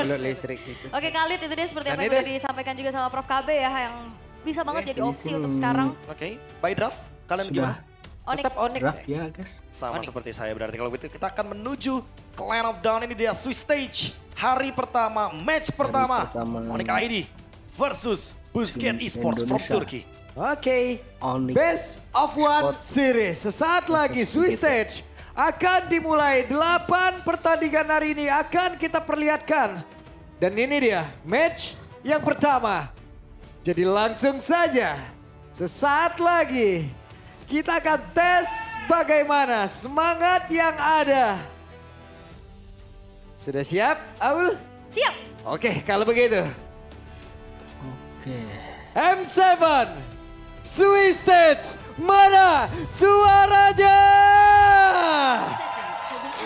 Belut listrik itu. Oke Khalid, itu dia seperti Dan apa yang itu- udah disampaikan juga sama Prof KB ya, yang bisa banget jadi opsi untuk sekarang. Oke, by draft kalian Sudah. gimana? Onyx. Tetap Onyx Draft ya. ya guys. Sama Onyx. seperti saya berarti kalau begitu kita akan menuju ke Land of Dawn. Ini dia Swiss Stage. Hari pertama, match pertama. pertama. Onyx ID versus Busquets Esports from Indonesia. Turkey. Oke. Onyx. Best of one series. Sesaat lagi Swiss Stage akan dimulai. 8 pertandingan hari ini akan kita perlihatkan. Dan ini dia match yang pertama. Jadi langsung saja sesaat lagi kita akan tes bagaimana semangat yang ada. Sudah siap, Aul? Siap. Oke, kalau begitu. Oke. M7 Swiss Stage, mana suaranya?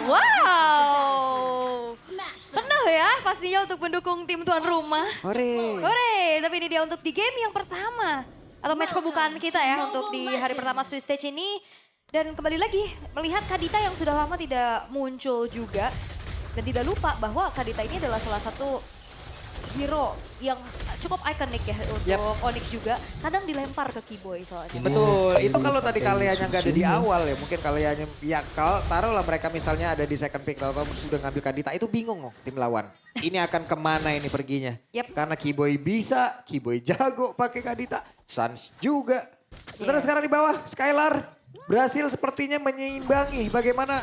Wow. Penuh ya pastinya untuk mendukung tim tuan rumah. Hore. Hore, tapi ini dia untuk di game yang pertama. Atau match pembukaan kita ya untuk di hari pertama Swiss Stage ini. Dan kembali lagi melihat Kadita yang sudah lama tidak muncul juga. Dan tidak lupa bahwa Kadita ini adalah salah satu hero yang cukup ikonik ya untuk Onyx juga. Kadang dilempar ke Keyboy soalnya. Betul, itu Ini kalau tadi pakai kaliannya nggak ada di susunya. awal ya, mungkin kaliannya ya kalau taruhlah mereka misalnya ada di second pick atau udah ngambil Kadita, itu bingung loh tim lawan. Ini akan kemana ini perginya? Yep. Karena Keyboy bisa, Keyboy jago pakai Kadita, Sans juga. Setelah Iya. sekarang di bawah, Skylar berhasil sepertinya menyeimbangi bagaimana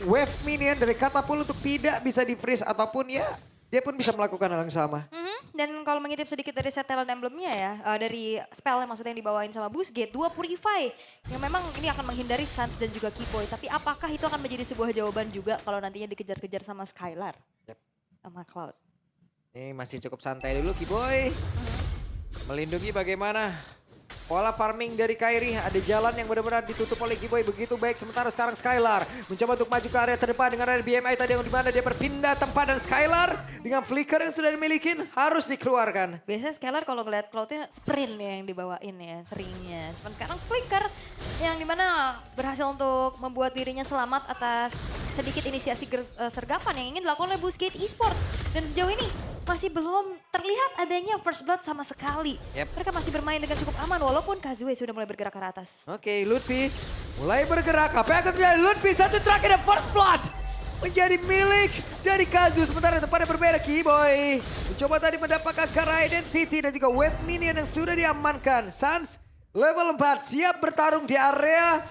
wave minion dari Katapult untuk tidak bisa di freeze ataupun ya dia pun bisa melakukan hal yang sama. Dan kalau mengintip sedikit dari set talent emblemnya ya, dari spell maksudnya yang dibawain sama Busquets, 2 Purify yang memang ini akan menghindari Sans dan juga Keyboy. Tapi apakah itu akan menjadi sebuah jawaban juga kalau nantinya dikejar-kejar sama Skylar? Yep. Sama Cloud. Ini masih cukup santai dulu Keyboy. Melindungi bagaimana pola farming dari Kairi. Ada jalan yang benar-benar ditutup oleh Keyboy begitu baik. Sementara sekarang Skylar mencoba untuk maju ke area terdepan dengan area BMI tadi yang dimana dia berpindah tempat. Dan Skylar dengan flicker yang sudah dimiliki harus dikeluarkan. Biasanya Skylar kalau ngeliat Cloudnya sprint ya yang dibawain ya seringnya. Cuman sekarang flicker yang dimana berhasil untuk membuat dirinya selamat atas sedikit inisiasi sergapan yang ingin dilakukan oleh Busquets Esports. Dan sejauh ini masih belum terlihat adanya first blood sama sekali. Yep. Mereka masih bermain dengan cukup aman walaupun Kazue sudah mulai bergerak ke atas. Oke, Lutfi mulai bergerak. Apa yang akan terjadi? Lutfi satu terakhir dan first blood menjadi milik dari Kazu. Sementara tempatnya berbeda, Keyboy mencoba tadi mendapatkan Kara Identity dan juga wave minion yang sudah diamankan. Sans level 4 siap bertarung di area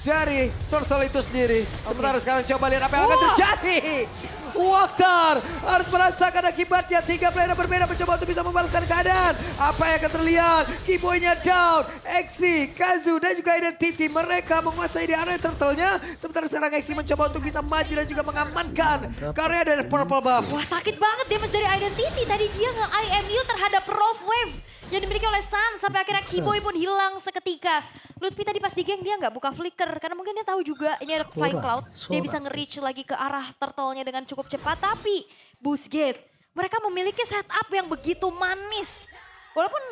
dari Turtle itu sendiri. Sementara sekarang coba lihat apa yang akan terjadi. Waktar harus merasakan akibatnya. 3 player berbeda mencoba untuk bisa membalaskan keadaan. Apa yang akan terlihat? Keyboy-nya down. Exi, Kazu dan juga Identity. Mereka menguasai di area turtle-nya. Sementara sekarang Exi mencoba untuk bisa maju dan juga mengamankan karya dari Purple Buff. Wah sakit banget damage dari Identity. Tadi dia nge-IMU terhadap Rough Wave yang dimiliki oleh Sans. Sampai akhirnya Keyboy pun hilang seketika. Lutfi tadi pas di geng dia nggak buka flicker. Karena mungkin dia tahu juga ini ada Flying Cloud. Dia bisa nge-reach lagi ke arah turtle-nya dengan cukup cepat. Tapi Busquets mereka memiliki setup yang begitu manis. Walaupun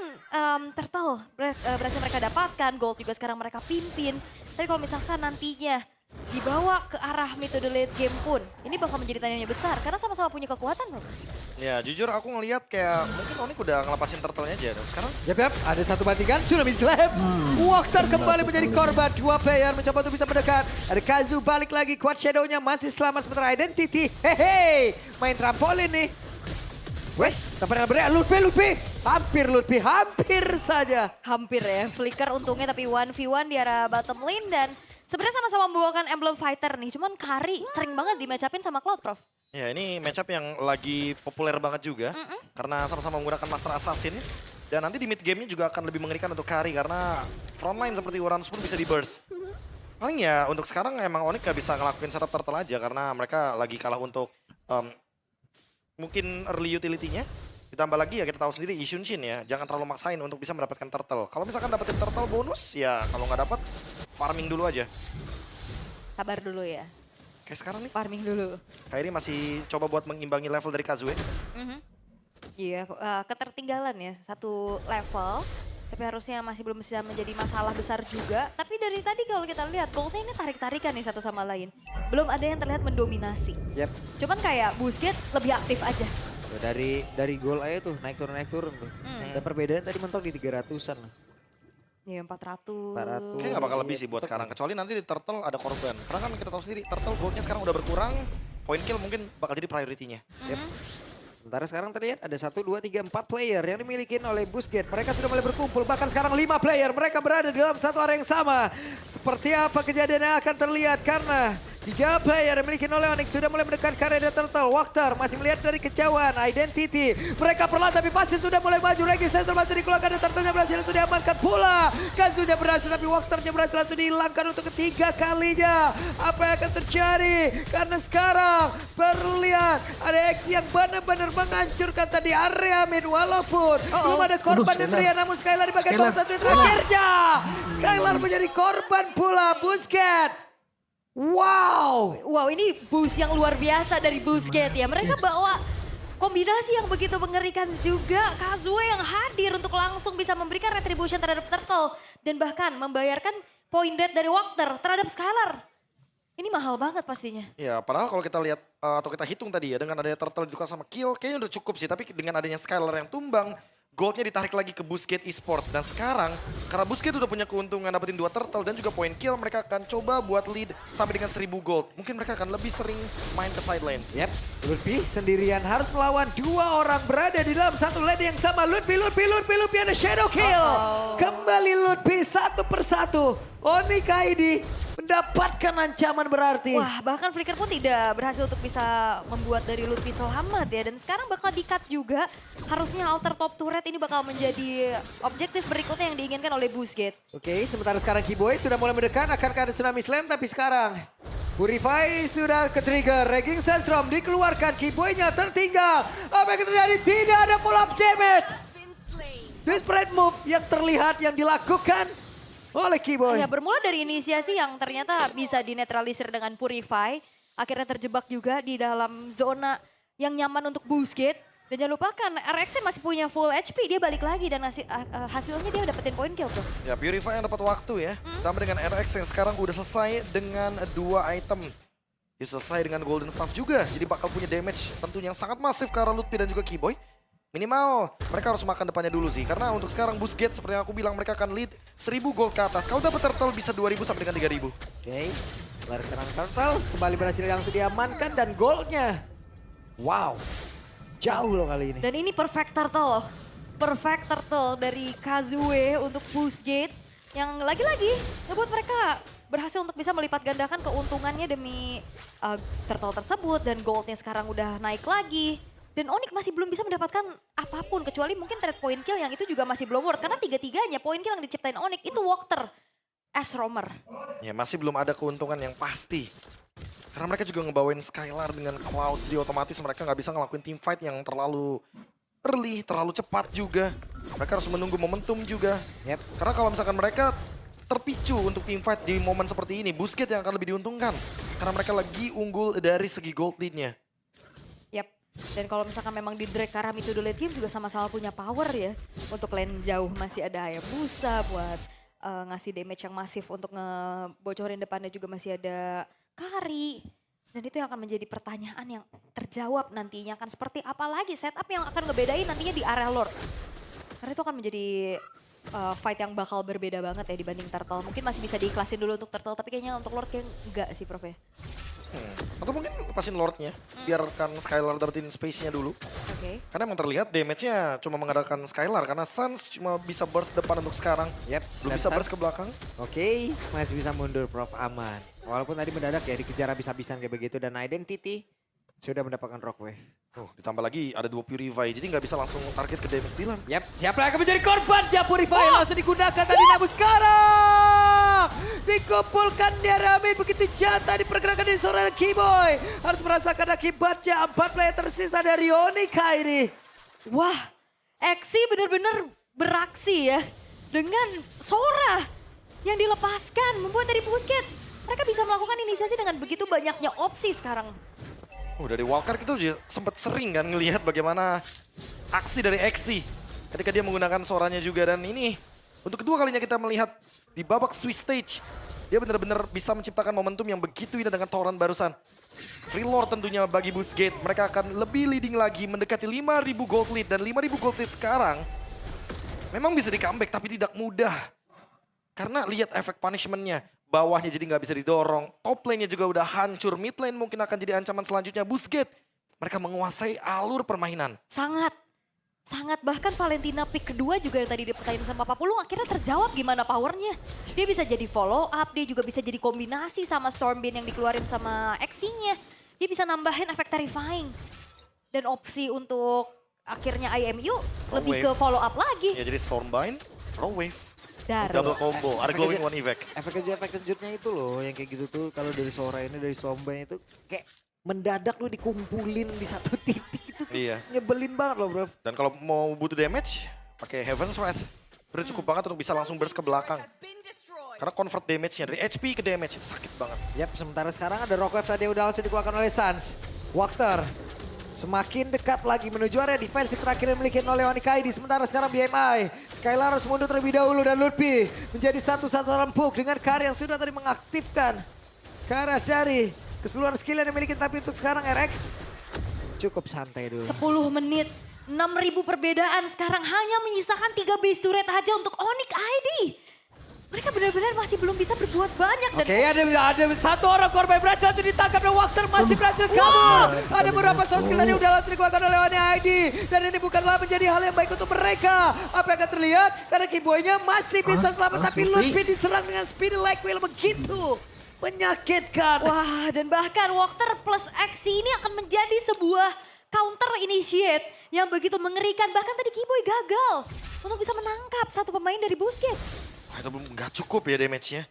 turtle berhasil mereka dapatkan. Gold juga sekarang mereka pimpin. Tapi kalau misalkan nantinya dibawa ke arah metode late game pun, ini bakal menjadi tanyanya besar karena sama-sama punya kekuatan loh. Ya jujur aku ngelihat kayak mungkin Onyx udah ngelepasin turtle-nya aja. Sekarang Yap, ada satu bandingan, Tsunami Slam. Waktar kembali menjadi korban. 2 player mencoba untuk bisa mendekat. Ada Kazu balik lagi, Quad Shadow-nya masih selamat. Sementara Identity, hehe, main trampolin nih. Wes, tampaknya berat, Lutfi. Hampir saja. Hampir ya, flicker untungnya tapi 1v1 di arah bottom lane dan sebenarnya sama-sama membawakan emblem fighter nih. Cuman Kari sering banget di-match-upin sama Cloud, Prof. ya ini matchup yang lagi populer banget juga. Karena sama-sama menggunakan Master Assassin. Dan nanti di mid game-nya juga akan lebih mengerikan untuk Kari. Karena frontline seperti Uranus pun bisa di burst. Paling ya untuk sekarang emang Onyx gak bisa ngelakuin setup turtle aja. Karena mereka lagi kalah untuk mungkin early utility-nya. Ditambah lagi ya kita tahu sendiri Ishunshin ya. Jangan terlalu maksain untuk bisa mendapatkan turtle. Kalau misalkan dapetin turtle bonus ya kalau nggak dapat farming dulu aja. Sabar dulu ya, Kayak sekarang nih. farming dulu. Kairi masih coba buat mengimbangi level dari Kazue. Iya, ketertinggalan ya, 1 level. Tapi harusnya masih belum bisa menjadi masalah besar juga. Tapi dari tadi kalau kita lihat, goldnya ini tarik-tarikan nih satu sama lain. Belum ada yang terlihat mendominasi. Yap. Cuman kayak Busquets lebih aktif aja. Tuh, dari gol aja tuh naik turun tuh. Dan perbedaan tadi mentok di 300-an lah. Ya 400. 400. Kayaknya nggak bakal lebih Iya, sih buat tetep sekarang. Kecuali nanti di Turtle ada korban. Karena kan kita tahu sendiri, Turtle goldnya sekarang udah berkurang. Point kill mungkin bakal jadi priority-nya. Sementara sekarang terlihat ada 1, 2, 3, 4 player yang dimiliki oleh Busquets. Mereka sudah mulai berkumpul, bahkan sekarang 5 player. Mereka berada di dalam satu area yang sama. Seperti apa kejadian yang akan terlihat karena 3 player yang dimiliki oleh Onyx sudah mulai mendekat ke area Turtle. Waktar masih melihat dari kejauhan. Identity. Mereka perlahan tapi pasti sudah mulai maju. Regi Sensor masih dikeluarkan dan Turtle-nya berhasil sudah diamankan pula. Kazunya berhasil tapi Waktarnya berhasil langsung dihilangkan untuk ketiga kalinya. Apa yang akan terjadi? Karena sekarang perlu lihat ada X yang benar-benar menghancurkan tadi area mid walaupun belum ada korban Aduh, dan Ria namun Skylar di bagian bawah Skylar. satu yang terakhirnya. Skylar menjadi korban pula Busquets. Wow. Wow, ini boost yang luar biasa dari Busquets ya. Mereka bawa kombinasi yang begitu mengerikan juga. Kazue yang hadir untuk langsung bisa memberikan retribution terhadap Turtle. Dan bahkan membayarkan point dead dari Wakter terhadap Skylar. Ini mahal banget pastinya. Ya, padahal kalau kita lihat atau kita hitung tadi ya, dengan adanya Turtle juga sama kill, kayaknya udah cukup sih. Tapi dengan adanya Skylar yang tumbang, goldnya ditarik lagi ke Busquets Esports. Dan sekarang, karena Busquets udah punya keuntungan dapetin 2 Turtle dan juga point kill, mereka akan coba buat lead sampai dengan 1000 gold. Mungkin mereka akan lebih sering main ke side lanes. Yep, Lutfi sendirian harus melawan 2 orang berada di dalam satu lane yang sama. Lutfi ada shadow kill. Kembali Lutfi satu persatu. Onyx ID mendapatkan ancaman berarti. Wah, bahkan Flicker pun tidak berhasil untuk bisa membuat dari Lutfi selamat ya. Dan sekarang bakal di-cut juga. Harusnya alter top turret ini bakal menjadi objektif berikutnya yang diinginkan oleh Busquets. Oke, sementara sekarang Kiboy sudah mulai mendekat. Akankah ada tsunami slam? Tapi sekarang Purify sudah ke-trigger. Raging Sandstrom dikeluarkan. Kiboy-nya tertinggal. Apa yang terjadi? Tidak ada pull-up damage. Desperate move yang terlihat yang dilakukan oleh Kiboy. Ya, bermula dari inisiasi yang ternyata bisa dinetralisir dengan Purify. Akhirnya terjebak juga di dalam zona yang nyaman untuk Busquets. Dan jangan lupakan RX masih punya full HP. Dia balik lagi dan hasilnya dia dapetin point kill tuh. Ya, Purify yang dapat waktu ya. Ditambah dengan RX yang sekarang udah selesai dengan 2 item. Ya, selesai dengan Golden Staff juga. Jadi bakal punya damage tentunya yang sangat masif ke arah Lutfi dan juga Kiboy. Minimal mereka harus makan depannya dulu sih. Karena untuk sekarang Busquets seperti yang aku bilang mereka akan lead 1000 gold ke atas. Kalau dapat Turtle bisa 2000 sampai dengan 3000. Oke, baru sekarang Turtle kembali berhasil langsung diamankan dan goldnya. Wow, jauh loh kali ini. Dan ini perfect turtle loh. Perfect turtle dari Kazue untuk Busquets. Yang lagi-lagi ngebuat mereka berhasil untuk bisa melipat gandakan keuntungannya demi turtle tersebut. Dan goldnya sekarang udah naik lagi. Dan Onyx masih belum bisa mendapatkan apapun. Kecuali mungkin trade point kill yang itu juga masih belum worth. Karena tiga-tiganya point kill yang diciptain Onyx itu Wakter as roamer. Ya, masih belum ada keuntungan yang pasti. Karena mereka juga ngebawain Skylar dengan Cloud. Jadi otomatis mereka nggak bisa ngelakuin team fight yang terlalu early, terlalu cepat juga. Mereka harus menunggu momentum juga. Yep. Karena kalau misalkan mereka terpicu untuk team fight di momen seperti ini, Busquets yang akan lebih diuntungkan. Karena mereka lagi unggul dari segi gold lead-nya. Yap. Dan kalau misalkan memang di drag Karam itu the late game juga sama-sama punya power ya. Untuk lane jauh masih ada Hayabusa buat ngasih damage yang masif untuk ngebocorin depannya juga masih ada Kari. Dan itu yang akan menjadi pertanyaan yang terjawab nantinya akan seperti apa lagi setup yang akan ngebedain nantinya di area Lord. Karena itu akan menjadi fight yang bakal berbeda banget ya dibanding Turtle. Mungkin masih bisa diikhlasin dulu untuk Turtle tapi kayaknya untuk Lord kayak enggak sih Prof ya. Atau mungkin lepasin Lordnya, biarkan Skylar dapetin space-nya dulu. Oke. Karena emang terlihat damage-nya cuma mengandalkan Skylar. Karena Suns cuma bisa burst depan untuk sekarang. Yep. Belum dan bisa Suns- burst ke belakang. Oke, masih bisa mundur Prof aman. Walaupun tadi mendadak ya dikejar habis-habisan kayak begitu dan Identity sudah mendapatkan Rockwave. Ditambah lagi ada 2 Purify, jadi nggak bisa langsung target ke damage dealer. Yap, siapa yang akan menjadi korban? Ya Purify langsung digunakan tadi namun sekarang dikumpulkan di area mid begitu jatah dipergerakan di seorang Kiboy. Harus merasakan akibatnya 4 player tersisa dari Onyx ini. Wah, Exi benar-benar beraksi ya. Dengan Sora yang dilepaskan membuat dari Busquets. Mereka bisa melakukan inisiasi dengan begitu banyaknya opsi sekarang. Dari Walker kita juga sempat sering kan ngelihat bagaimana aksi dari Exi ketika dia menggunakan suaranya juga. Dan ini untuk kedua kalinya kita melihat di babak Swiss Stage Dia benar-benar bisa menciptakan momentum yang begitu indah dengan Torrent barusan. Free Lord tentunya bagi Boostgate. Mereka akan lebih leading lagi mendekati 5.000 gold lead. Dan 5.000 gold lead sekarang memang bisa di comeback tapi tidak mudah. Karena lihat efek punishment-nya. Bawahnya jadi nggak bisa didorong. Top lane-nya juga udah hancur. Mid lane mungkin akan jadi ancaman selanjutnya. Boostgate. Mereka menguasai alur permainan. Sangat. Bahkan Valentina pick kedua juga yang tadi dipertanyain sama Papulung akhirnya terjawab gimana powernya. Dia bisa jadi follow up, dia juga bisa jadi kombinasi sama Stormbeam yang dikeluarin sama X-nya. Dia bisa nambahin efek terrifying. Dan opsi untuk akhirnya IMU lebih Wave. ke follow up lagi. Ya jadi Stormbind, Raw Wave, Dar. double combo, ada glowing one effect. Efek kejutnya itu loh, yang kayak gitu tuh kalau dari Sora ini, dari Sombay itu kayak mendadak lu dikumpulin di satu titik itu tuh Iya. nyebelin banget loh bro. Dan kalau mau butuh damage, pakai Heaven's Wrath. Udah cukup banget untuk bisa langsung burst ke belakang. Karena convert damage-nya dari HP ke damage itu sakit banget. Yap, sementara sekarang ada Rockwave tadi yang udah langsung dikeluarkan oleh Suns. Walker semakin dekat lagi menuju area defensive terakhir yang dimiliki oleh Onyx ID. Sementara sekarang BMI, Skylar harus mundur terlebih dahulu dan Lutfi menjadi satu sasaran empuk dengan Kari yang sudah tadi mengaktifkan ke arah dari keseluruhan skill yang dimiliki. Tapi untuk sekarang RX cukup santai dulu. 10 menit, 6.000 perbedaan. Sekarang hanya menyisakan 3 base turret aja untuk Onyx ID. Mereka benar-benar masih belum bisa berbuat banyak. Dan Oke, ada satu orang korban berhasil langsung ditangkap dan Walker masih berhasil kabur. Ada beberapa soft skill tadi udah langsung dikeluarkan oleh Onyx ID. Dan ini bukanlah menjadi hal yang baik untuk mereka. Apa yang akan terlihat? Karena Kiboynya masih bisa selamat. Tapi Lutfi diserang dengan speedy like wheel begitu menyakitkan. wah, dan bahkan Walker plus X ini akan menjadi sebuah counter initiate yang begitu mengerikan. Bahkan tadi Kiboy gagal untuk bisa menangkap satu pemain dari Boostgate. Wah, itu belum nggak cukup ya damage-nya.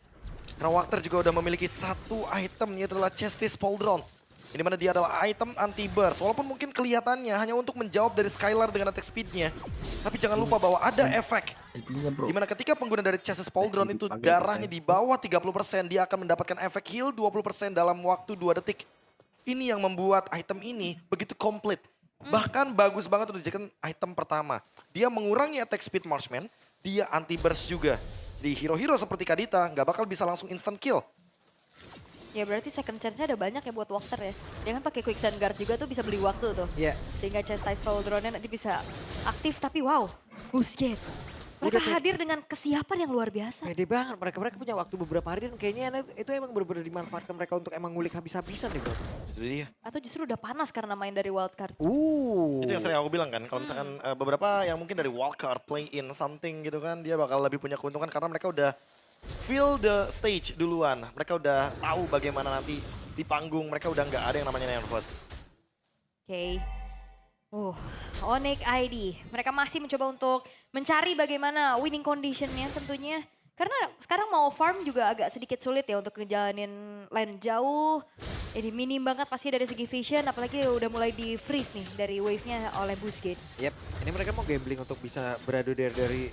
Karena Walker juga udah memiliki satu item, yaitu adalah Chestis Pauldron. Ini mana dia adalah item anti-burst. Walaupun mungkin kelihatannya hanya untuk menjawab dari Skylar dengan attack speed-nya. Tapi jangan lupa bahwa ada efek. Itunya bro. Dimana ketika pengguna dari Chestis Pauldron itu darahnya di bawah 30%, dia akan mendapatkan efek heal 20% dalam waktu 2 detik. Ini yang membuat item ini begitu komplit. Bahkan bagus banget untuk dijadikan item pertama. Dia mengurangi attack speed marksman, dia anti-burst juga. Di hero-hero seperti Kadita, nggak bakal bisa langsung instant kill. Ya berarti second chance-nya ada banyak ya buat Walker ya. Dia kan pakai quicksand guard juga tuh bisa beli waktu tuh. Iya. Sehingga Chastise Pauldron-nya nanti bisa aktif. Tapi wow, Boostgate. Mereka Udah, hadir dengan kesiapan yang luar biasa. Pede banget, mereka punya waktu beberapa hari dan kayaknya itu emang benar-benar dimanfaatkan mereka untuk emang ngulik habis-habisan nih bro. Itu dia. Atau justru udah panas karena main dari wildcard. Itu yang sering aku bilang kan, kalau misalkan beberapa yang mungkin dari wildcard, play in something gitu kan, dia bakal lebih punya keuntungan karena mereka udah feel the stage duluan. Mereka udah tahu bagaimana nanti di panggung, mereka udah nggak ada yang namanya nervous. Oke. Onyx ID. Mereka masih mencoba untuk mencari bagaimana winning conditionnya tentunya. Karena sekarang mau farm juga agak sedikit sulit ya untuk ngejalanin lane jauh. Ini minim banget pasti dari segi vision, apalagi udah mulai di freeze nih dari wave-nya oleh Boostgate. Yep, ini mereka mau gambling untuk bisa beradu dari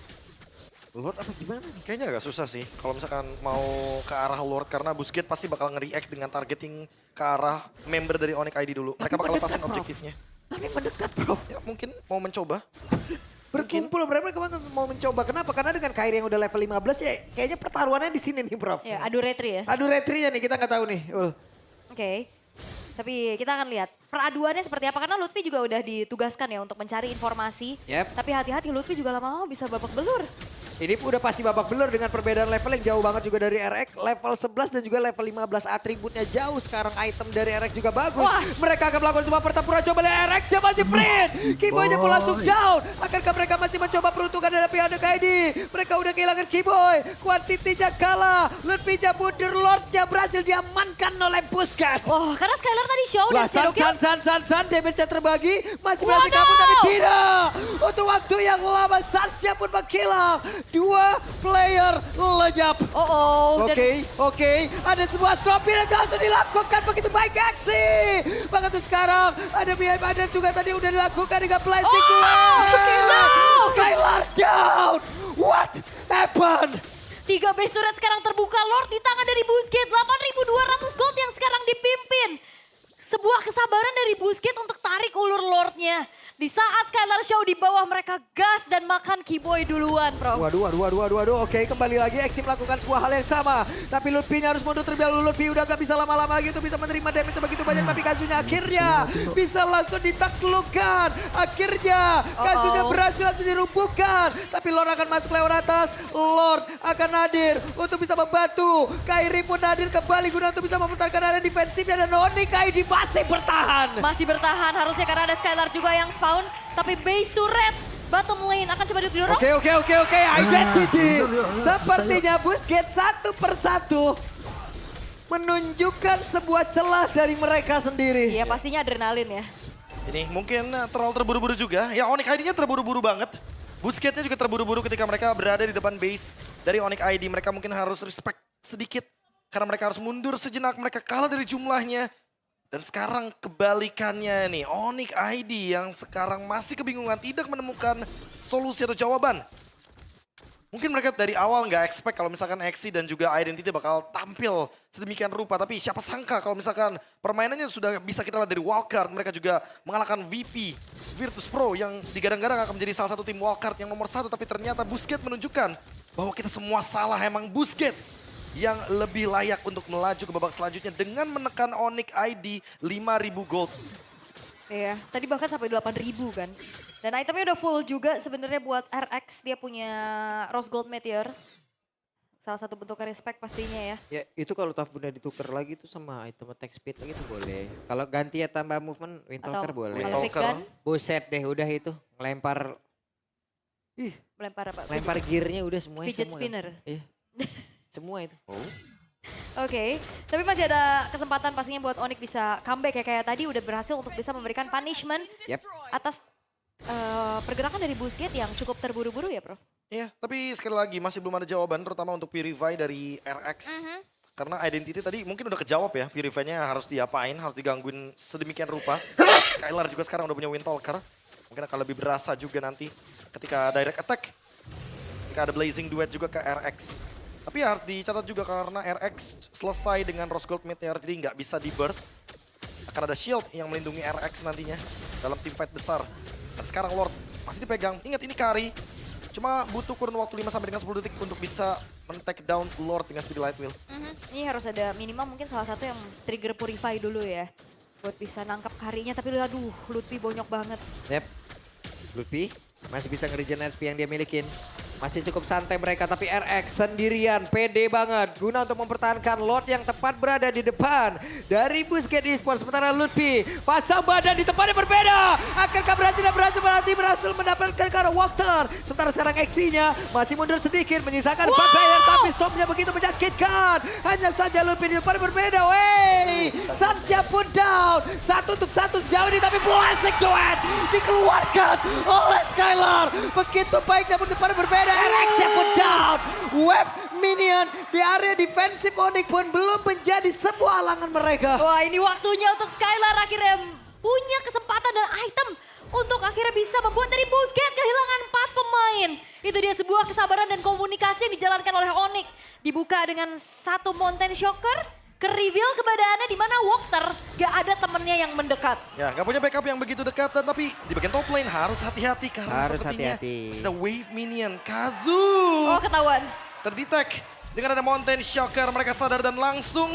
Lord apa gimana nih? Kayaknya agak susah sih kalau misalkan mau ke arah Lord karena Boostgate pasti bakal nge-react dengan targeting ke arah member dari Onyx ID dulu. Mereka bakal lepasin objektifnya. Tapi mendekat bro. Ya, mungkin mau mencoba. Berkumpul mereka mau mencoba. Kenapa? Karena dengan Kairi yang udah level 15 ya kayaknya pertaruhannya di sini nih bro. Ya, adu retri ya. Aduh retrinya nih kita nggak tahu nih. Oke. Tapi kita akan lihat peraduannya seperti apa. Karena Lutfi juga udah ditugaskan ya untuk mencari informasi. Yep. Tapi hati-hati Lutfi juga lama-lama bisa babak belur. Ini udah pasti babak belur dengan perbedaan level yang jauh banget juga dari RX. Level 11 dan juga level 15 atributnya jauh. Sekarang item dari RX juga bagus. Wah. Mereka akan melakukan sebuah pertempuran. Coba lihat RX yang masih print. Kiboynya pun langsung down. Akankah mereka masih mencoba peruntungan dari pihak ID? Mereka udah kehilangan Kiboy. Quantity-nya kalah. Lutfi-nya mundur. Lord-nya berhasil diamankan oleh Boostgate. Oh, karena Skylar tadi show Lah, dan San, damage-nya terbagi. Masih berhasil kabur tapi tidak. Untuk waktu yang lama, Sansnya pun menghilang. 2 player lenyap. Oke. Ada sebuah stropper yang langsung dilakukan begitu baik aksi. Bahkan tuh sekarang ada behind ada juga tadi udah dilakukan dengan blessing Skylar down. What happened? 3 base turret sekarang terbuka. Lord di tangan dari Boostgate. 8.200 gold yang sekarang dipimpin. Sebuah kesabaran dari Boostgate untuk tarik ulur Lordnya. Di saat Skylar Skylar Show di bawah mereka gas dan makan Keyboy duluan, bro. Waduh. Oke, kembali lagi Exi melakukan sebuah hal yang sama. Tapi Lutfi harus mundur terlebih dahulu. Lutfi udah gak bisa lama-lama lagi untuk bisa menerima damage sebegitu banyak. Tapi Kazunya akhirnya bisa langsung ditaklukkan. Akhirnya Kazunya berhasil langsung dirumpuhkan. Tapi Lord akan masuk lewat atas. Lord akan hadir untuk bisa membantu. Kairi pun hadir kembali guna untuk bisa mempertahankan area defensifnya. Dan Onyx ID masih bertahan. Masih bertahan harusnya karena ada Skylar juga yang spawn. Tapi base to red. Bottom lane akan coba didorong. Oke. Identity. Sepertinya Busquets satu persatu menunjukkan sebuah celah dari mereka sendiri. Iya pastinya adrenalin ya. Ini mungkin terlalu terburu-buru juga. Ya Onyx ID-nya terburu-buru banget. Busquets-nya juga terburu-buru ketika mereka berada di depan base dari Onyx ID. Mereka mungkin harus respect sedikit. Karena mereka harus mundur sejenak. Mereka kalah dari jumlahnya. Dan sekarang kebalikannya nih, Onyx ID yang sekarang masih kebingungan, tidak menemukan solusi atau jawaban. Mungkin mereka dari awal nggak expect kalau misalkan Exi dan juga Identity bakal tampil sedemikian rupa. Tapi siapa sangka kalau misalkan permainannya sudah bisa kita lihat dari wildcard. Mereka juga mengalahkan VP, Virtus Pro yang digadang-gadang akan menjadi salah satu tim wildcard yang nomor 1. Tapi ternyata Busquets menunjukkan bahwa kita semua salah, emang Busquets yang lebih layak untuk melaju ke babak selanjutnya dengan menekan Onyx ID 5.000 gold. Iya, tadi bahkan sampai 8.000 kan. Dan itemnya udah full juga sebenarnya buat RX. Dia punya Rose Gold Meteor. Salah satu bentuk respect pastinya ya. Ya itu kalau Tafuna ditukar lagi tuh sama item attack speed lagi tuh boleh. Kalau ganti ya tambah movement, Windtalker boleh. Kalau fake gun, Buset deh udah itu. Ngelempar, melempar apa? lempar gearnya udah semuanya. Fidget semua. spinner. Iya. Semua itu. Oke, tapi masih ada kesempatan pastinya buat Onyx bisa comeback ya. Kayak tadi udah berhasil untuk bisa memberikan punishment atas pergerakan dari Busquets yang cukup terburu-buru ya, Prof? Iya, tapi sekali lagi masih belum ada jawaban terutama untuk Purify dari RX. Karena Identity tadi mungkin udah kejawab ya, Purify-nya harus diapain, harus digangguin sedemikian rupa. Skylar juga sekarang udah punya Windtalker. Mungkin akan lebih berasa juga nanti ketika direct attack. Ketika ada Blazing Duet juga ke RX. Tapi harus dicatat juga karena RX selesai dengan Rose Gold Meteor, jadi nggak bisa di burst. Akan ada shield yang melindungi RX nantinya dalam team fight besar. Dan sekarang Lord masih dipegang. Ingat ini Kari. Cuma butuh kurun waktu 5 sampai dengan 10 detik untuk bisa men-take down Lord dengan Speedy Light Wheel. Ini harus ada minimal mungkin salah satu yang trigger Purify dulu ya. Buat bisa nangkap Karinya, tapi aduh Lutfi bonyok banget. Yep. Lutfi masih bisa nge-regen SP yang dia milikin. Masih cukup santai mereka, tapi RX sendirian, pede banget. Guna untuk mempertahankan Lord yang tepat berada di depan. Dari Busquets Esports, sementara Lutfi pasang badan di tempat yang berbeda. Akankah berhasil mendapatkan ke arah Walter. Sementara sekarang Exi-nya masih mundur sedikit, menyisakan 4 player. Tapi stopnya begitu menyakitkan. Hanya saja Lutfi di tempat yang berbeda. Wey, Sansha pun down. 1 untuk 1 sejauh ini, tapi Blazing Duet dikeluarkan oleh Skylar. Begitu baik namun tempat yang berbeda. RX-nya pun down. Web minion di area defensif Onyx pun belum menjadi sebuah halangan mereka. Wah, ini waktunya untuk Skylar akhirnya punya kesempatan dan item untuk akhirnya bisa membuat dari Busquets kehilangan 4 pemain. Itu dia sebuah kesabaran dan komunikasi yang dijalankan oleh Onyx. Dibuka dengan satu Mountain Shocker, ke reveal kepada Anda di mana Walker gak ada temennya yang mendekat. Ya, gak punya backup yang begitu dekat, tapi di bagian top lane harus hati-hati karena Harus sepertinya hati-hati. sudah wave minion Kazu. Oh, ketahuan. Terdetek dengan ada Mountain Shocker, mereka sadar dan langsung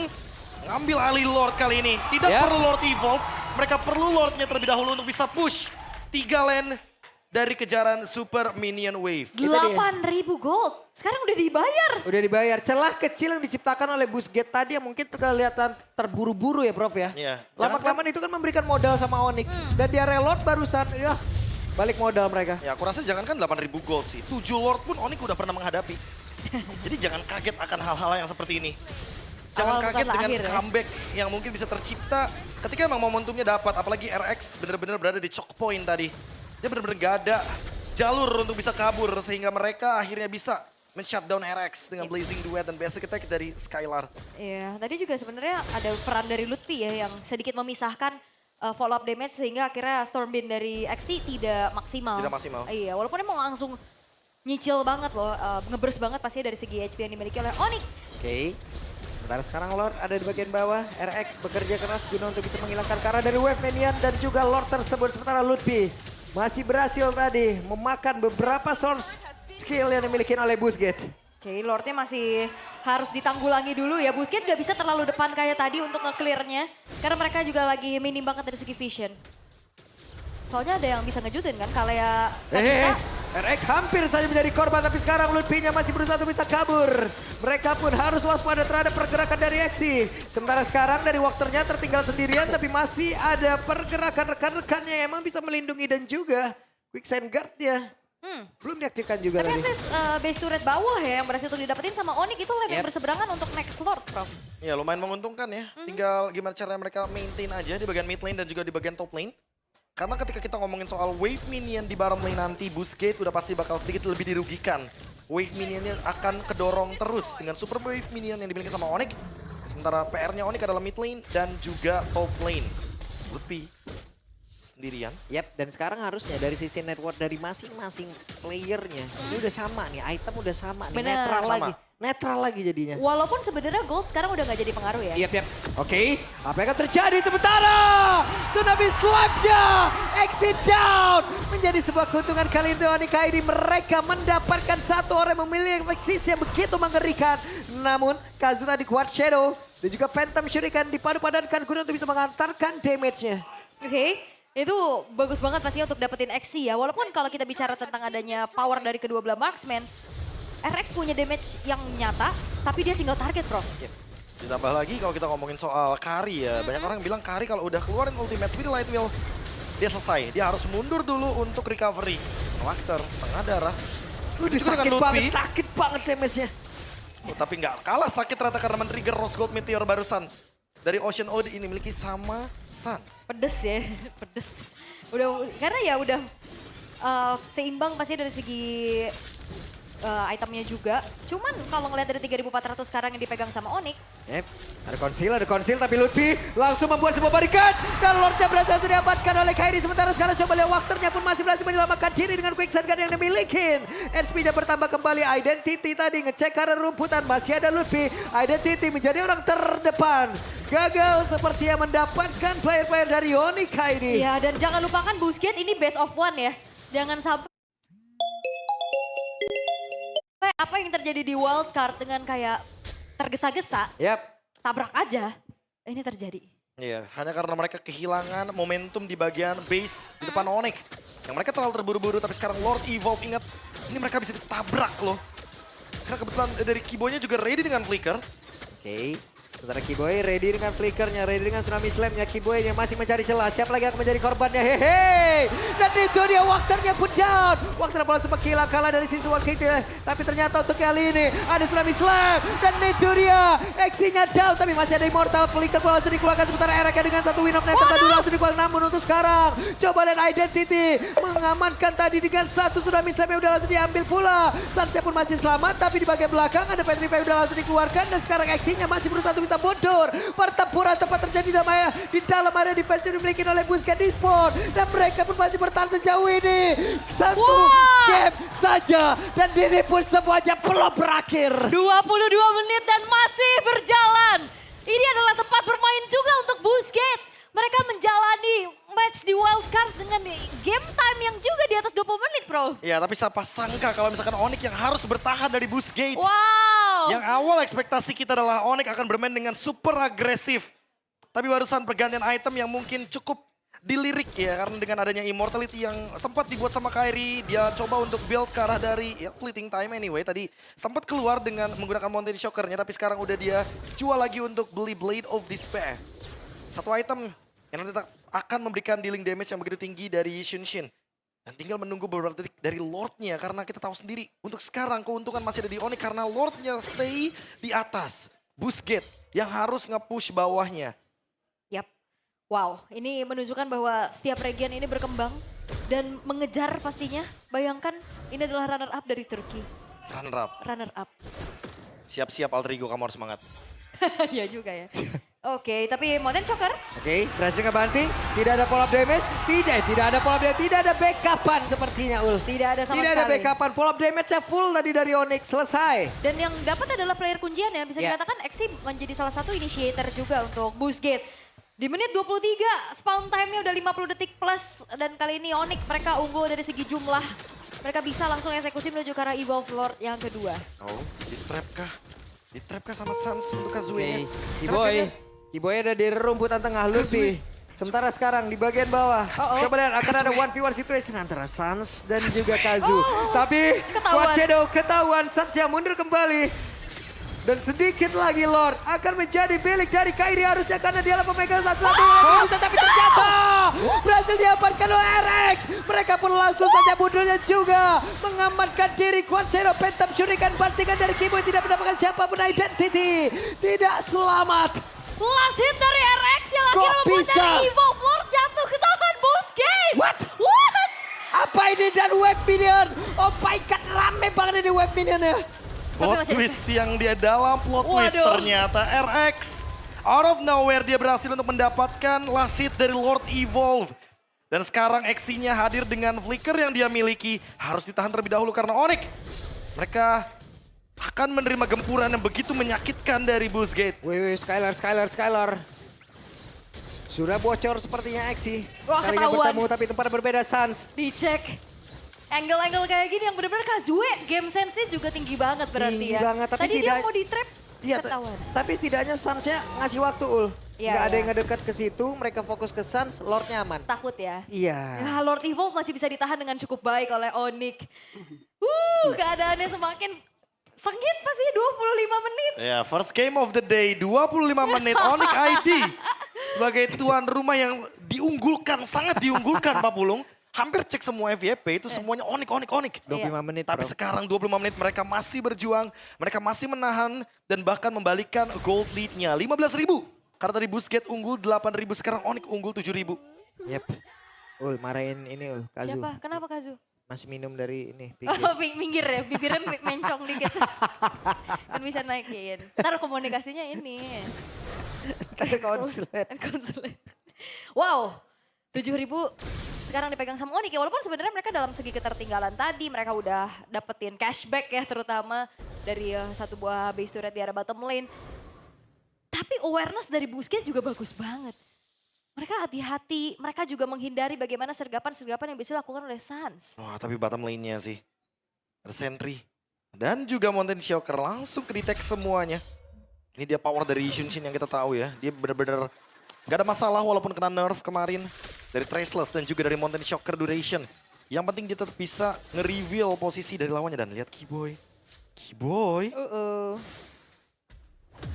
ngambil alih Lord kali ini. Tidak perlu Lord evolve, mereka perlu Lordnya terlebih dahulu untuk bisa push 3 lane dari kejaran Super Minion Wave. 8.000 gold. Sekarang udah dibayar. Udah dibayar. Celah kecil yang diciptakan oleh Busquets tadi yang mungkin kelihatan terburu-buru ya Prof ya. Iya. Lama-kelamaan itu kan memberikan modal sama Onyx. Dan dia reload barusan, ya balik modal mereka. Ya aku rasa jangankan 8.000 gold sih, 7 Lord pun Onyx udah pernah menghadapi. Jadi jangan kaget akan hal-hal yang seperti ini. Jangan Awal kaget bukan dengan akhir ya. comeback yang mungkin bisa tercipta ketika emang momentumnya dapat. Apalagi RX benar-benar berada di choke point tadi. Dia benar-benar gak ada jalur untuk bisa kabur sehingga mereka akhirnya bisa men-shutdown RX dengan Blazing Duet dan basic attack dari Skylar. Iya, tadi juga sebenarnya ada peran dari Lutfi ya yang sedikit memisahkan follow up damage sehingga akhirnya Stormbeam dari XT tidak maksimal. Tidak maksimal. Iya, walaupun emang langsung nyicil banget loh, ngeburst banget pasti dari segi HP yang dimiliki oleh Onyx. Oke. Sementara sekarang Lord ada di bagian bawah. RX bekerja keras guna untuk bisa menghilangkan Kara dari wave minion dan juga Lord tersebut. Sementara Lutfi masih berhasil tadi memakan beberapa source skill yang dimiliki oleh Busquets. Oke, Lordnya masih harus ditanggulangi dulu ya. Busquets gak bisa terlalu depan kayak tadi untuk nge-clearnya. Karena mereka juga lagi minim banget dari segi vision. Soalnya ada yang bisa ngejutin kan, kalau ya... RX hampir saja menjadi korban, tapi sekarang Lutfi-nya masih berusaha untuk bisa kabur. Mereka pun harus waspada terhadap pergerakan dari Exi. Sementara sekarang dari Walkernya tertinggal sendirian, tapi masih ada pergerakan rekan-rekannya yang emang bisa melindungi dan juga quicksand guard-nya. Belum diaktifkan juga Tapi tadi. at least base turret bawah ya yang berhasil untuk didapetin sama Onyx itu lane yang berseberangan untuk next Lord, Prof. Ya lumayan menguntungkan ya. Tinggal gimana caranya mereka maintain aja di bagian mid lane dan juga di bagian top lane. Karena ketika kita ngomongin soal wave minion di bottom lane nanti, Busquets udah pasti bakal sedikit lebih dirugikan. Wave minionnya akan kedorong terus dengan super wave minion yang dimiliki sama Onyx. Sementara PR-nya Onyx adalah mid lane dan juga top lane. Lutfi sendirian. Yap, dan sekarang harusnya dari sisi network dari masing-masing playernya ini udah sama nih, item udah sama nih, Bener. netral Sama. lagi. Netral lagi jadinya. Walaupun sebenarnya gold sekarang udah gak jadi pengaruh ya. Yap. Oke, apa yang akan terjadi sementara? Tsunami slap-nya, exit down. Menjadi sebuah keuntungan kali ini Onyx ID. Mereka mendapatkan satu orang yang memiliki eksis yang begitu mengerikan. Namun, Kazuna di Quad Shadow dan juga Phantom Shuriken dipadu-padankan guna untuk bisa mengantarkan damage-nya. Oke, itu bagus banget pastinya untuk dapetin XC ya. Walaupun kalau kita bicara tentang adanya power dari kedua belah marksman, RX punya damage yang nyata, tapi dia single target, Bro. Ditambah lagi kalau kita ngomongin soal Kari ya, banyak orang bilang Kari kalau udah keluarin ultimate speed light wheel, dia selesai. Dia harus mundur dulu untuk recovery. Walker setengah darah. Begitu juga dengan Lutfi. Sakit banget damage-nya. Oh, tapi nggak kalah sakit ternyata karena men-trigger Rose Gold Meteor barusan. Dari Ocean Ode ini miliki sama Suns. Pedes ya, pedes. Udah, karena ya udah seimbang pasti dari segi itemnya juga. Cuman kalau ngeliat dari 3.400 sekarang yang dipegang sama Onyx. Yep, ada konsil tapi Lutfi langsung membuat sebuah barikat. Dan Lordnya berhasil diamankan oleh Kairi. Sementara sekarang coba lihat Walkernya pun masih berhasil menyelamatkan diri dengan quicksand guard yang dimiliki. SP-nya bertambah kembali. Identity tadi ngecek karena rumputan. Masih ada Lutfi. Identity menjadi orang terdepan. Gagal seperti yang mendapatkan player-player dari Onyx ID. Iya, dan jangan lupakan Busquets ini best of one ya. Jangan sampai apa yang terjadi di wildcard dengan kayak tergesa-gesa, Yap. tabrak aja, ini terjadi. Iya, hanya karena mereka kehilangan momentum di bagian base di depan Onyx. Yang mereka terlalu terburu-buru, tapi sekarang Lord Evolve, ingat, ini mereka bisa ditabrak loh. Karena kebetulan dari Kiboy-nya juga ready dengan flicker. Oke. Sementara Kiboy ready dengan flickernya, ready dengan tsunami slam-nya. Kiboy-nya masih mencari celah. Siapa lagi yang akan menjadi korbannya? Hehe. Dan itu dia Walkernya put down. Walker bola sempat hilang kalah dari sisi Walker. Tapi ternyata untuk kali ini ada tsunami slam. Dan itu dia. Exinya down. Tapi masih ada immortal. Flicker bola langsung dikeluarkan. Sementara Erika dengan satu win of net. Tadi langsung dikeluarkan. Namun untuk sekarang. Coba lihat Identity. Mengamankan tadi dengan satu tsunami slam yang udah langsung diambil pula. Sancha pun masih selamat. Tapi di bagian belakang ada Petrify udah langsung dikeluarkan. Dan sekarang Exinya masih berusaha untuk bisa mundur. Pertempuran tempat terjadi di dalam area defense yang dimiliki oleh Busquets di sport. Dan mereka pun masih bertahan sejauh ini. Satu game saja. Dan ini pun semuanya belum berakhir. 22 menit dan masih berjalan. Ini adalah tempat bermain juga untuk Busquets. Mereka menjalani match di wildcard dengan game time yang juga di atas 20 menit, Bro. Ya, tapi siapa sangka kalau misalkan Onyx yang harus bertahan dari Busquets. Wow. Yang awal ekspektasi kita adalah Onyx akan bermain dengan super agresif. Tapi barusan pergantian item yang mungkin cukup dilirik ya. Karena dengan adanya immortality yang sempat dibuat sama Kairi. Dia coba untuk build ke arah dari fleeting time anyway. Tadi sempat keluar dengan menggunakan Mountain Shockernya. Tapi sekarang udah dia jual lagi untuk beli Blade of Despair. Satu item yang nanti akan memberikan dealing damage yang begitu tinggi dari Xunshin. Dan tinggal menunggu beberapa detik dari Lordnya karena kita tahu sendiri untuk sekarang keuntungan masih ada di Onyx karena Lordnya stay di atas. Busquets yang harus nge-push bawahnya. Yap. Wow, ini menunjukkan bahwa setiap region ini berkembang dan mengejar pastinya. Bayangkan ini adalah runner up dari Turki. Runner up. Runner up. Siap-siap Alterigo, kamu harus semangat. Iya juga ya. Oke, tapi Mountain Shocker. Oke, berhasil ngebanting. Tidak ada follow up damage. Tidak ada follow up damage. Tidak ada backupan sepertinya, Ul. Tidak ada sama Tidak sekali. ada backupan. Follow up damage-nya full tadi dari Onyx. Selesai. Dan yang dapat adalah player kuncian ya. Bisa Ya. dikatakan Exi menjadi salah satu initiator juga untuk Busquets. Di menit 23, spawn time-nya udah 50 detik plus. Dan kali ini Onyx mereka unggul dari segi jumlah. Mereka bisa langsung eksekusi menuju ke arah Evolve Lord yang kedua. Oh, di-trap kah? Di-trap kah sama Sans untuk Kazuya? Kiboy ada di rumputan tengah Luffy. Sementara sekarang di bagian bawah. Coba lihat akan ada 1v1 situation antara Sans dan juga Kazu. Tapi ketahuan. Squad Shadow ketahuan, Sans yang mundur kembali. Dan sedikit lagi Lord akan menjadi milik dari Kairi harusnya karena dialah pemegang satu-satu bisa tapi terjatuh. Berhasil diamankan oleh RX. Mereka pun langsung saja mundurnya juga. Mengamankan diri Squad Shadow. Phantom Shuriken bantingan dari Kiboy tidak mendapatkan siapapun identity. Tidak selamat. Last hit dari RX yang Kok akhirnya membuat bisa? dari Evolve Lord jatuh ke tangan Busquets. What? What? Apa ini dan web minion? Oh my god, rame banget ini web minionnya. Plot masih- twist yang dia dalam plot twist Waduh. ternyata RX. Out of nowhere dia berhasil untuk mendapatkan last hit dari Lord Evolve. Dan sekarang Exinya hadir dengan flicker yang dia miliki. Harus ditahan terlebih dahulu karena Onyx. Mereka akan menerima gempuran yang begitu menyakitkan dari Busquets. Wih, Skylar. Sudah bocor sepertinya Exi. Wah, Kalinya ketahuan. bertemu tapi tempat berbeda Sans. Dicek. Angle-angle kayak gini yang benar-benar Kazue game sense-nya juga tinggi banget berarti Tinggi ya. banget, tapi Tadi dia setidaknya- mau di-trap Iya, ketahuan. tapi setidaknya Sansnya ngasih waktu Ul. Iya, Nggak ada iya. yang ngedekat ke situ, mereka fokus ke Sans, Lordnya aman. Takut ya. Iya. Nah, Lord Evolve masih bisa ditahan dengan cukup baik oleh Onyx. Keadaannya semakin sengit pasti 25 menit. Ya, first game of the day, 25 menit Onyx ID. Sebagai tuan rumah yang diunggulkan, sangat diunggulkan Pak Pulung. Hampir cek semua FYP itu semuanya Onyx. 25 menit. Tapi bro. sekarang 25 menit mereka masih berjuang, mereka masih menahan dan bahkan membalikan gold lead-nya 15.000. Karena tadi Busquets unggul 8.000, sekarang Onyx unggul 7.000. Yep. Ul, marahin ini Ul, Kazu. Siapa? Kenapa Kazu? Masih minum dari ini, Oh, pinggir. minggir ya, bibirnya mencong dikit. Kan bisa naikin. Ntar komunikasinya ini. Kata konslet. Konsulen. Wow, 7.000 sekarang dipegang sama Onyx ya. Walaupun sebenarnya mereka dalam segi ketertinggalan tadi, mereka udah dapetin cashback ya terutama dari satu buah base turret di arah bottom lane. Tapi awareness dari Busquets juga bagus banget. Mereka hati-hati, mereka juga menghindari bagaimana sergapan-sergapan yang bisa dilakukan oleh Sans. Wah, tapi bottom lane-nya sih. Ada Sentry. Dan juga Mountain Shocker langsung ke detect semuanya. Ini dia power dari Shunshin yang kita tahu ya. Dia benar-benar gak ada masalah walaupun kena nerf kemarin. Dari Traceless dan juga dari Mountain Shocker Duration. Yang penting dia tetap bisa nge-reveal posisi dari lawannya. Dan lihat Kiboy.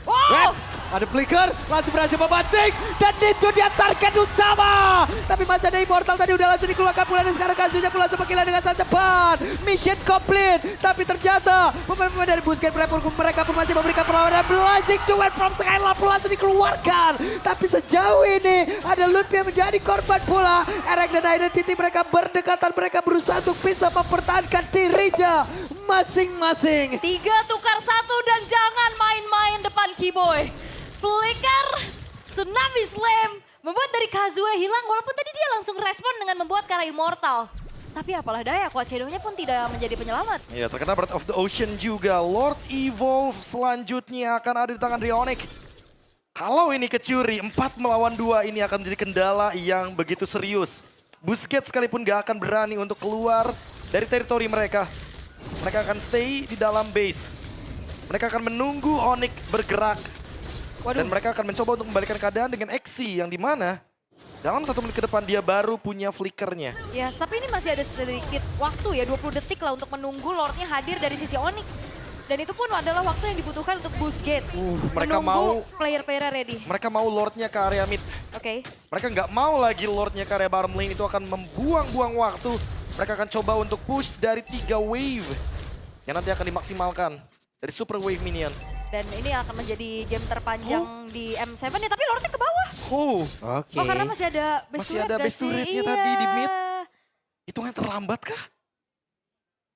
Red, ada flicker, langsung berhasil membanting. Dan itu dia target utama. Tapi masih ada Immortal tadi udah langsung dikeluarkan pula. Dan sekarang Kazuya pun langsung menggila dengan sangat cepat. Mission complete. Tapi ternyata pemain-pemain dari Busquets mereka pun masih memberikan perlawanan. Blazing Duet from Skylar pun langsung dikeluarkan. Tapi sejauh ini ada Ludwig yang menjadi korban pula. Erek dan Identity mereka berdekatan. Mereka berusaha untuk bisa mempertahankan dirinya masing-masing. 3 tukar 1 dan jangan main-main depan Kiboy. Flicker, Tsunami Slam, membuat dari Kazuya hilang walaupun tadi dia langsung respon dengan membuat Kara Immortal. Tapi apalah daya, Squad Shadow-nya pun tidak menjadi penyelamat. Iya, terkena Breath of the Ocean juga. Lord Evolve selanjutnya akan ada di tangan dari Onyx. Kalau ini kecuri, 4 melawan 2 ini akan menjadi kendala yang begitu serius. Busquets sekalipun gak akan berani untuk keluar dari teritori mereka. Mereka akan stay di dalam base. Mereka akan menunggu Onyx bergerak. Dan mereka akan mencoba untuk membalikan keadaan dengan Exi yang dimana dalam 1 menit ke depan dia baru punya flickernya. Ya, tapi ini masih ada sedikit waktu ya, 20 detik lah untuk menunggu Lordnya hadir dari sisi Onyx. Dan itu pun adalah waktu yang dibutuhkan untuk Busquets. Mereka menunggu mau player-player ready. mereka mau Lordnya ke area mid. Oke. Mereka nggak mau lagi Lordnya ke area bottom lane, itu akan membuang-buang waktu. Mereka akan coba untuk push dari 3 wave yang nanti akan dimaksimalkan dari super wave minion. Dan ini akan menjadi game terpanjang di M7 ya, tapi Lordnya ke bawah. Oke. Oh, karena masih ada base Masih turret ada gak base sih? turretnya Iya. tadi di mid. Itu yang terlambat kah?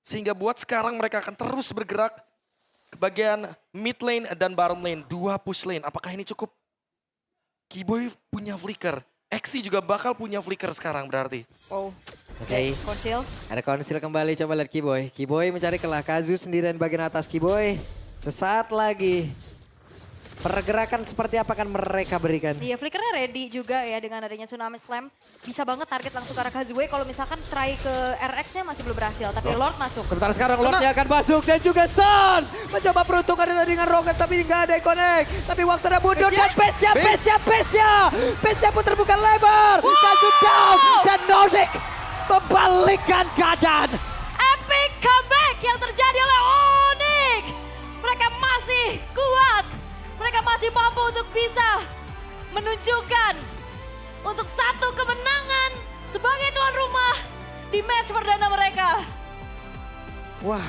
Sehingga buat sekarang mereka akan terus bergerak ke bagian mid lane dan bottom lane. 2 push lane. Apakah ini cukup? Kiboy punya flicker. Exi juga bakal punya flicker sekarang berarti. Oh, Oke. Konsil. Ada konsil kembali, coba lihat Kiboy. Kiboy mencari kelah Kazu sendirian bagian atas Kiboy. Sesaat lagi. Pergerakan seperti apa akan mereka berikan? Iya, Flickernya ready juga ya dengan adanya Tsunami Slam. Bisa banget target langsung ke arah Kazuya kalau misalkan try ke RX-nya masih belum berhasil. Tapi Lord masuk. Sementara sekarang Lordnya akan masuk dan juga Sans mencoba peruntungan dengan Rocket tapi nggak ada yang connect. Tapi waktunya mundur dan Pesya pun terbuka lebar. Kazu down dan Nordic membalikkan keadaan. Epic comeback yang terjadi oleh Onyx. Mereka masih kuat. Mereka masih mampu untuk bisa menunjukkan untuk satu kemenangan sebagai tuan rumah di match perdana mereka. Wah,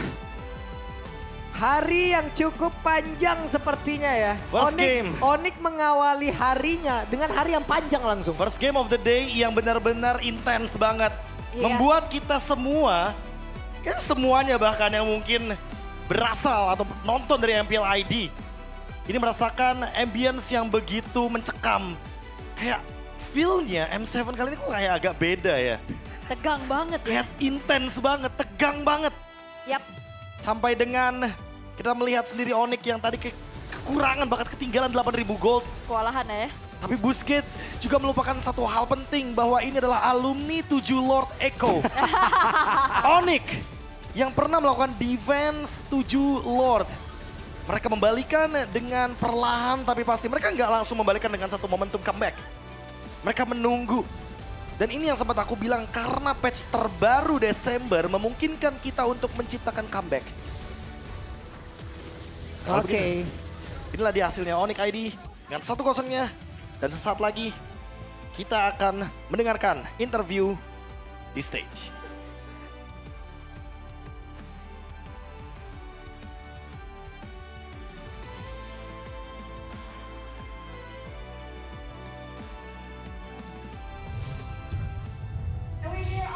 hari yang cukup panjang sepertinya ya. First game. Onyx mengawali harinya dengan hari yang panjang langsung. First game of the day yang benar-benar intens banget. Yes. Membuat kita semua, kan semuanya bahkan yang mungkin berasal atau nonton dari MPL ID. Ini merasakan ambience yang begitu mencekam. Kayak feel-nya M7 kali ini kok kayak agak beda ya. Tegang banget ya. Kayak intens banget, tegang banget. Yap. Sampai dengan kita melihat sendiri Onyx yang tadi kekurangan bahkan ketinggalan 8.000 gold. Kewalahan ya. Tapi Busquets juga melupakan satu hal penting bahwa ini adalah alumni 7 Lord Echo. Onyx yang pernah melakukan defense 7 Lord. Mereka membalikan dengan perlahan tapi pasti. Mereka nggak langsung membalikan dengan satu momentum comeback. Mereka menunggu. Dan ini yang sempat aku bilang karena patch terbaru Desember memungkinkan kita untuk menciptakan comeback. Oke. Inilah dia hasilnya Onyx ID dengan 1-0-nya. Dan sesaat lagi kita akan mendengarkan interview di stage.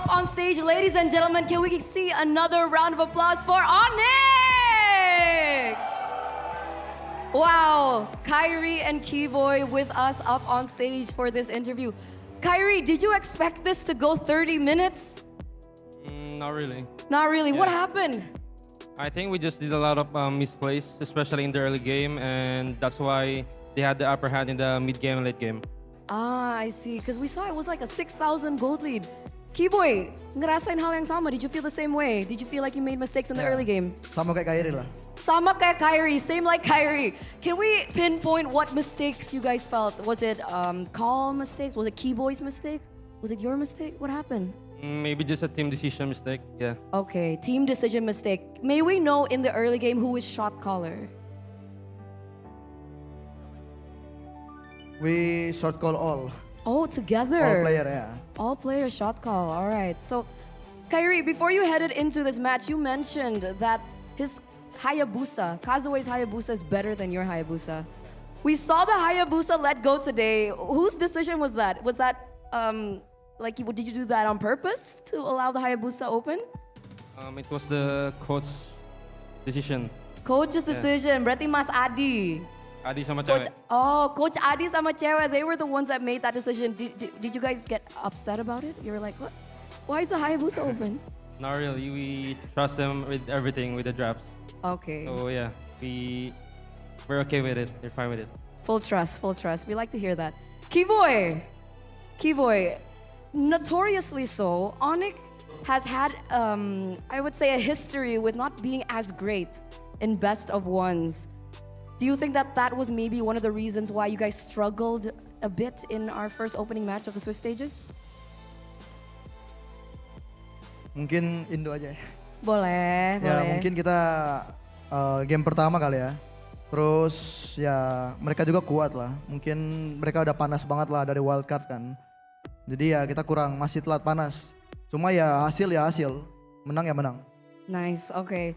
On stage, ladies and gentlemen, can we see another round of applause for Onyx? Wow, Kyrie and Keyboy with us up on stage for this interview. Kyrie, did you expect this to go 30 minutes? Not really. Not really. What Yeah. happened? I think we just did a lot of misplays, especially in the early game, and that's why they had the upper hand in the mid game and late game. Ah, I see. Because we saw it was like a 6,000 gold lead. Keyboy, ngerasain hal yang sama. Did you feel the same way? Did you feel like you made mistakes in the early game? Sama kayak Kyrie lah. Sama kayak Kyrie, same like Kyrie. Can we pinpoint what mistakes you guys felt? Was it call mistakes? Was it Keyboy's mistake? Was it your mistake? What happened? Maybe just a team decision mistake, yeah. Okay, team decision mistake. May we know in the early game who is shot caller? We short call all Together. player ya. All player shot call, all right. So, Kyrie, before you headed into this match, you mentioned that his Hayabusa, Kazue's Hayabusa is better than your Hayabusa. We saw the Hayabusa let go today. Whose decision was that? Was that, did you do that on purpose to allow the Hayabusa open? It was the coach decision. Coach's decision, berarti Mas Adi. Adi sama Coach, cewek. Coach Adi sama cewek, they were the ones that made that decision. Did you guys get upset about it? You were like, what? Why is the Hayabusa open? Not really. We trust them with everything, with the drafts. Okay. So yeah, we're okay with it. We're fine with it. Full trust, full trust. We like to hear that. Keyboy, notoriously so, Onyx has had, I would say, a history with not being as great in best of ones. Do you think that that was maybe one of the reasons why you guys struggled a bit in our first opening match of the Swiss stages? Mungkin Indo aja ya. Boleh, Ya boleh. mungkin kita game pertama kali ya. Terus ya mereka juga kuat lah. Mungkin mereka udah panas banget lah dari wildcard kan. Jadi ya kita kurang, masih telat panas. Cuma ya hasil, menang ya menang. Nice, okay.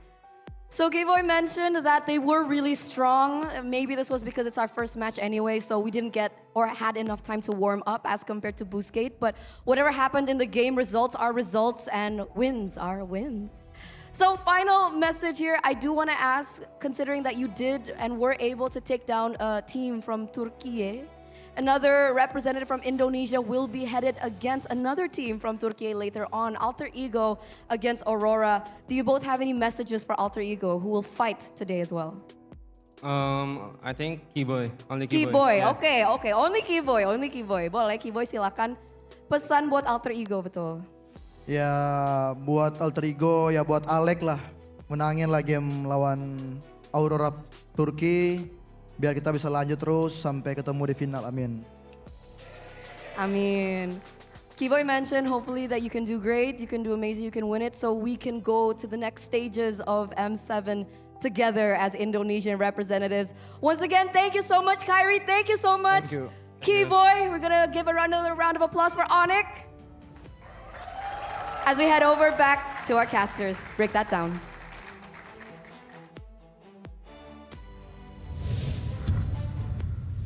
So Keyboy mentioned that they were really strong. Maybe this was because it's our first match anyway, so we didn't get or had enough time to warm up as compared to Busquets. But whatever happened in the game, results are results and wins are wins. So final message here, I do want to ask, considering that you did and were able to take down a team from Turkey, another representative from Indonesia will be headed against another team from Turkey later on, Alter Ego against Aurora. Do you both have any messages for Alter Ego who will fight today as well? I think Keyboy. Only Keyboy. Keyboy, Yeah. oke. Only Keyboy. Boleh Keyboy silakan. Pesan buat alter ego betul. Ya buat alter ego, ya buat Alek lah. Menangin lah game lawan Aurora Turki. Biar kita bisa lanjut terus sampai ketemu di final, amin. Amin. Keyboy mentioned hopefully that you can do great, you can do amazing, you can win it, so we can go to the next stages of M7 together as Indonesian representatives. Once again, thank you so much, Kyrie. Thank you so much. Thank you. Keyboy, we're gonna give another round of applause for Onyx. As we head over back to our casters, break that down.